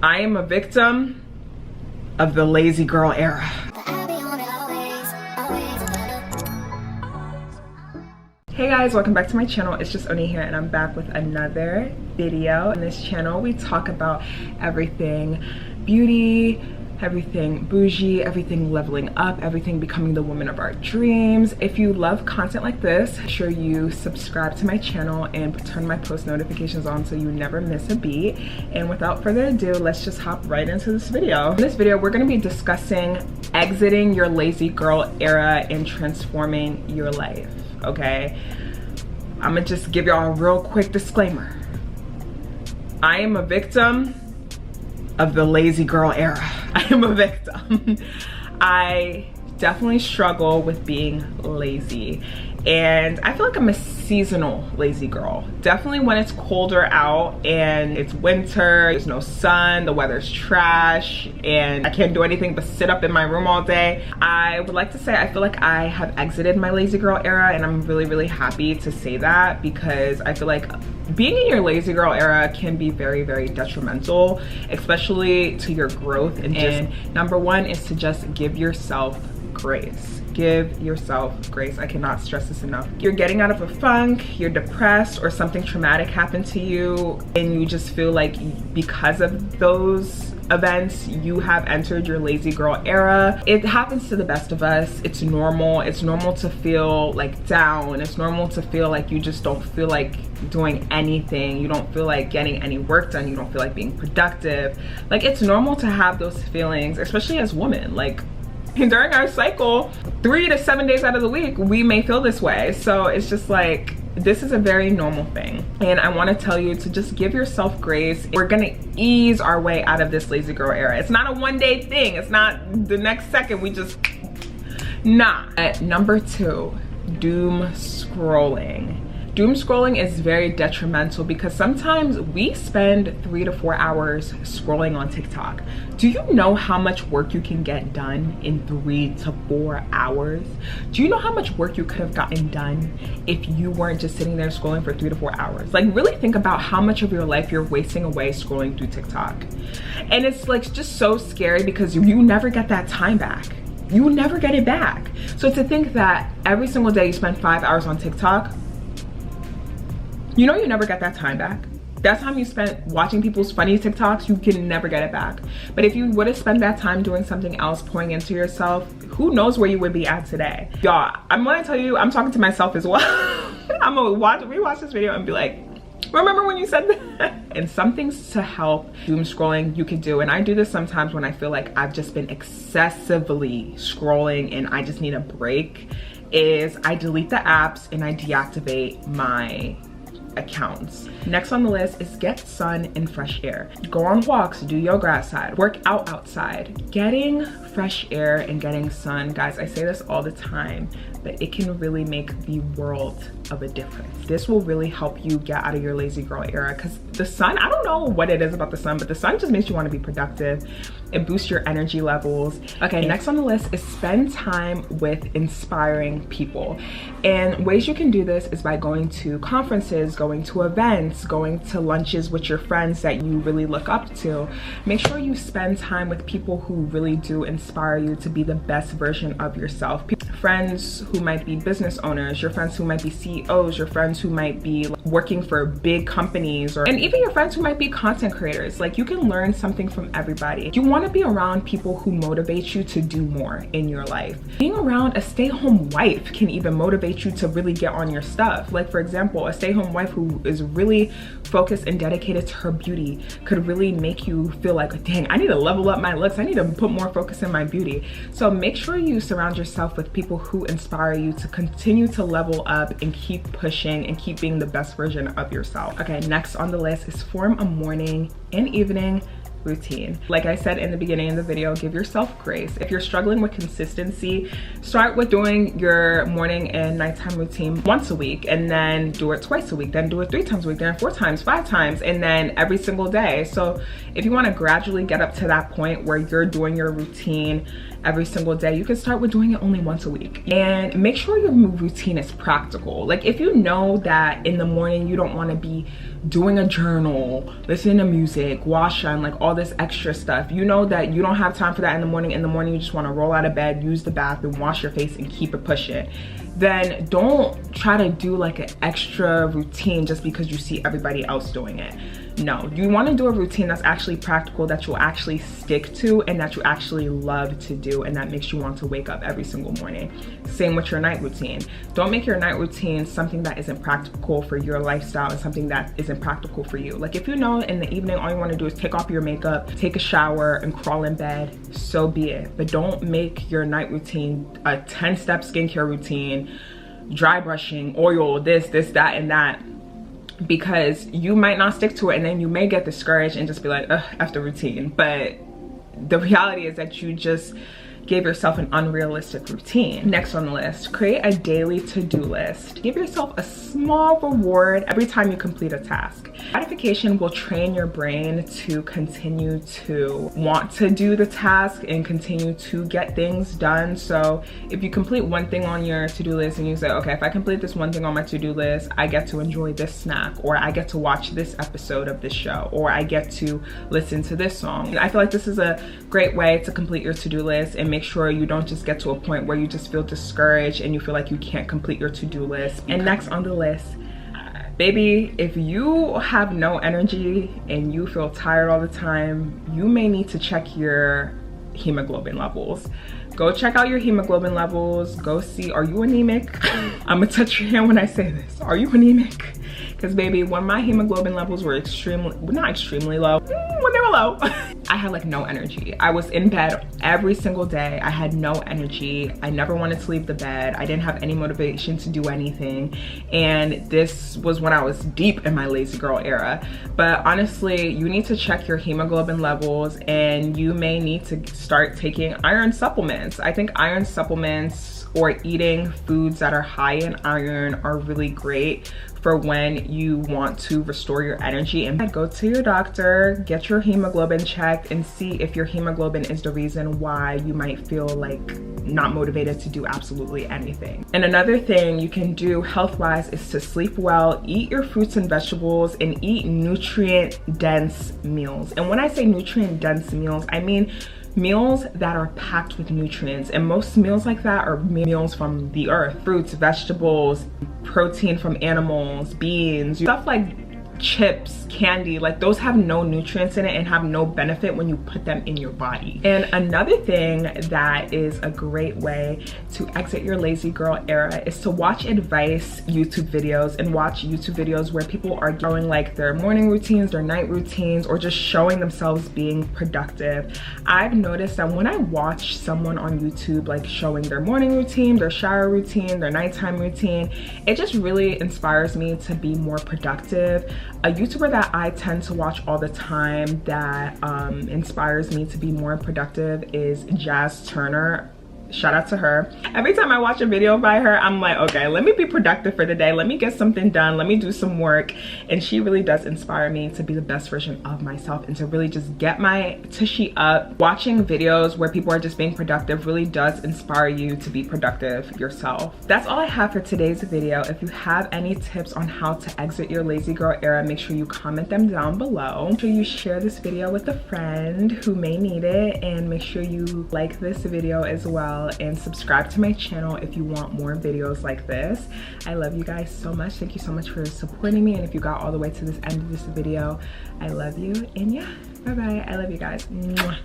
I am a victim of the lazy girl era. Hey guys, welcome back to my channel. It's just Oni here and I'm back with another video. In this channel we talk about everything beauty, everything bougie, everything leveling up, everything becoming the woman of our dreams. If you love content like this, make sure you subscribe to my channel and turn my post notifications on so you never miss a beat. And without further ado, let's just hop right into this video. In this video, we're gonna be discussing exiting your lazy girl era and transforming your life, okay? I'm gonna just give y'all a real quick disclaimer. I am a victim of the lazy girl era. I am a victim. I definitely struggle with being lazy, and I feel like I'm a seasonal lazy girl. Definitely when it's colder out and it's winter, there's no sun, the weather's trash, and I can't do anything but sit up in my room all day. I would like to say I feel like I have exited my lazy girl era, and I'm really happy to say that, because I feel like being in your lazy girl era can be very detrimental, especially to your growth. And number one is to just give yourself grace. Give yourself grace. I cannot stress this enough. You're getting out of a funk, you're depressed, or something traumatic happened to you, and you just feel like because of those events you have entered your lazy girl era. It happens to the best of us. It's normal. It's normal to feel like down. It's normal to feel like you just don't feel like doing anything. You don't feel like getting any work done. You don't feel like being productive. Like, it's normal to have those feelings, especially as women. Like, during our cycle, 3 to 7 days out of the week, we may feel this way. So it's just like, this is a very normal thing. And I want to tell you to just give yourself grace. We're gonna ease our way out of this lazy girl era. It's not a one-day thing. It's not the next second we just, nah. Number 2, doom scrolling. Doom scrolling is very detrimental because sometimes we spend 3 to 4 hours scrolling on TikTok. Do you know how much work you can get done in 3 to 4 hours? Do you know how much work you could have gotten done if you weren't just sitting there scrolling for 3 to 4 hours? Like, really think about how much of your life you're wasting away scrolling through TikTok. And it's like just so scary because you never get that time back. You will never get it back. So to think that every single day you spend 5 hours on TikTok, you know you never get that time back. That time you spent watching people's funny TikToks, you can never get it back. But if you would have spent that time doing something else, pouring into yourself, who knows where you would be at today. Y'all, I'm gonna tell you, I'm talking to myself as well. I'm gonna rewatch this video and be like, remember when you said that? And some things to help doom scrolling you can do, and I do this sometimes when I feel like I've just been excessively scrolling and I just need a break, is I delete the apps and I deactivate my accounts. Next on the list is get sun and fresh air. Go on walks, do yoga outside, work out outside. Getting fresh air and getting sun, guys, I say this all the time, but it can really make the world of a difference. This will really help you get out of your lazy girl era, because the sun, I don't know what it is about the sun, but the sun just makes you want to be productive. It boosts your energy levels. Okay, next on the list is spend time with inspiring people. And ways you can do this is by going to conferences, going to events, going to lunches with your friends that you really look up to. Make sure you spend time with people who really do inspire you to be the best version of yourself. Friends who might be business owners, your friends who might be CEOs, your friends who might be working for big companies, and even your friends who might be content creators. Like, you can learn something from everybody. You want to be around people who motivate you to do more in your life. Being around a stay-at-home wife can even motivate you to really get on your stuff. Like, for example, a stay-at-home wife who is really focused and dedicated to her beauty could really make you feel like, dang, I need to level up my looks. I need to put more focus in my beauty. So make sure you surround yourself with people who inspire you to continue to level up and keep pushing and keep being the best version of yourself. Okay, next on the list is form a morning and evening routine. Like I said in the beginning of the video, give yourself grace. If you're struggling with consistency, start with doing your morning and nighttime routine once a week, and then do it twice a week, then do it 3 times a week, then 4 times, 5 times, and then every single day. So if you want to gradually get up to that point where you're doing your routine every single day, you can start with doing it only once a week. And make sure your routine is practical. Like if you know that in the morning you don't want to be doing a journal, listening to music, wash on, like all this extra stuff, you know that you don't have time for that in the morning. In the morning you just want to roll out of bed, use the bathroom, wash your face, and keep it pushing. Then don't try to do like an extra routine just because you see everybody else doing it. No, you want to do a routine that's actually practical, that you'll actually stick to, and that you actually love to do, and that makes you want to wake up every single morning. Same with your night routine. Don't make your night routine something that isn't practical for your lifestyle and something that isn't practical for you. Like if you know in the evening all you want to do is take off your makeup, take a shower, and crawl in bed, so be it. But don't make your night routine a 10-step skincare routine, dry brushing, oil, this, that, and that, because you might not stick to it, and then you may get discouraged and just be like, ugh, after routine. But the reality is that you just gave yourself an unrealistic routine. Next on the list, create a daily to-do list. Give yourself a small reward every time you complete a task. Gratification will train your brain to continue to want to do the task and continue to get things done. So if you complete one thing on your to-do list and you say, okay, if I complete this one thing on my to-do list, I get to enjoy this snack, or I get to watch this episode of this show, or I get to listen to this song. I feel like this is a great way to complete your to-do list and make sure you don't just get to a point where you just feel discouraged and you feel like you can't complete your to-do list. And next on the list, baby, if you have no energy and you feel tired all the time, you may need to check your hemoglobin levels. Go check out your hemoglobin levels. Go see, are you anemic? I'm gonna touch your hand when I say this. Are you anemic? Because baby, when my hemoglobin levels were not extremely low, when they were low, I had like no energy. I was in bed every single day. I had no energy. I never wanted to leave the bed. I didn't have any motivation to do anything. And this was when I was deep in my lazy girl era. But honestly, you need to check your hemoglobin levels, and you may need to start taking iron supplements. I think iron supplements or eating foods that are high in iron are really great for when you want to restore your energy. And go to your doctor, get your hemoglobin checked, and see if your hemoglobin is the reason why you might feel like not motivated to do absolutely anything. And another thing you can do health-wise is to sleep well, eat your fruits and vegetables, and eat nutrient-dense meals. And when I say nutrient-dense meals, I mean meals that are packed with nutrients. And most meals like that are meals from the earth. Fruits, vegetables, protein from animals, beans, stuff like chips, candy, like those have no nutrients in it and have no benefit when you put them in your body. And another thing that is a great way to exit your lazy girl era is to watch advice YouTube videos, and watch YouTube videos where people are showing like their morning routines, their night routines, or just showing themselves being productive. I've noticed that when I watch someone on YouTube like showing their morning routine, their shower routine, their nighttime routine, it just really inspires me to be more productive. A YouTuber that I tend to watch all the time that inspires me to be more productive is Jazz Turner. Shout out to her. Every time I watch a video by her, I'm like, okay, let me be productive for the day. Let me get something done. Let me do some work. And she really does inspire me to be the best version of myself and to really just get my tushy up. Watching videos where people are just being productive really does inspire you to be productive yourself. That's all I have for today's video. If you have any tips on how to exit your lazy girl era, make sure you comment them down below. Make sure you share this video with a friend who may need it, and make sure you like this video as well, and subscribe to my channel if you want more videos like this. I love you guys so much. Thank you so much for supporting me, and if you got all the way to this end of this video, I love you. And yeah, bye bye. I love you guys. Mwah.